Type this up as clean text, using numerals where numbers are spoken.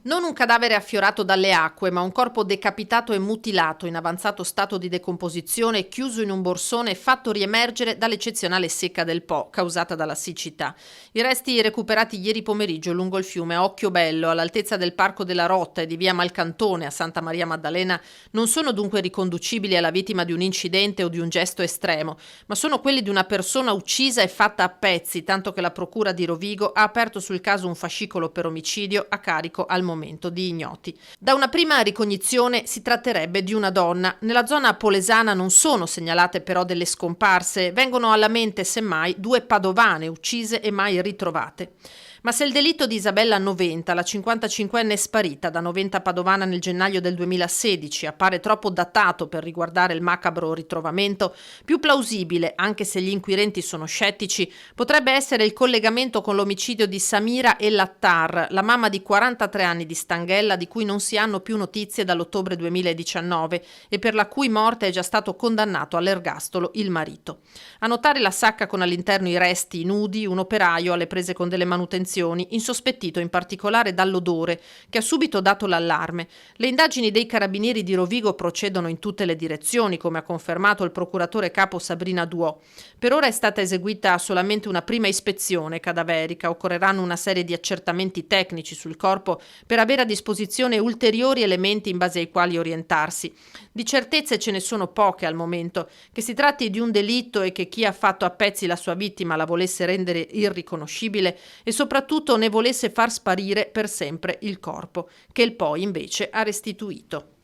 Non un cadavere affiorato dalle acque, ma un corpo decapitato e mutilato in avanzato stato di decomposizione, chiuso in un borsone e fatto riemergere dall'eccezionale secca del Po causata dalla siccità. I resti recuperati ieri pomeriggio lungo il fiume Occhiobello, all'altezza del Parco della Rotta e di via Malcantone a Santa Maria Maddalena, non sono dunque riconducibili alla vittima di un incidente o di un gesto estremo, ma sono quelli di una persona uccisa e fatta a pezzi, tanto che la procura di Rovigo ha aperto sul caso un fascicolo per omicidio a carico al momento di ignoti. Da una prima ricognizione si tratterebbe di una donna. Nella zona polesana non sono segnalate però delle scomparse, vengono alla mente semmai due padovane uccise e mai ritrovate. Ma se il delitto di Isabella Noventa, la 55enne sparita da Noventa Padovana nel gennaio del 2016, appare troppo datato per riguardare il macabro ritrovamento, più plausibile, anche se gli inquirenti sono scettici, potrebbe essere il collegamento con l'omicidio di Samira El Attar, la mamma di 43 anni di Stanghella di cui non si hanno più notizie dall'ottobre 2019 e per la cui morte è già stato condannato all'ergastolo il marito. A notare la sacca con all'interno i resti nudi, un operaio alle prese con delle manutenzioni, insospettito in particolare dall'odore, che ha subito dato l'allarme. Le indagini dei carabinieri di Rovigo procedono in tutte le direzioni, come ha confermato il procuratore capo Sabrina Duò. Per ora è stata eseguita solamente una prima ispezione cadaverica, occorreranno una serie di accertamenti tecnici sul corpo per avere a disposizione ulteriori elementi in base ai quali orientarsi. Di certezze ce ne sono poche al momento, che si tratti di un delitto e che chi ha fatto a pezzi la sua vittima la volesse rendere irriconoscibile e soprattutto ne volesse far sparire per sempre il corpo, che il poi invece ha restituito.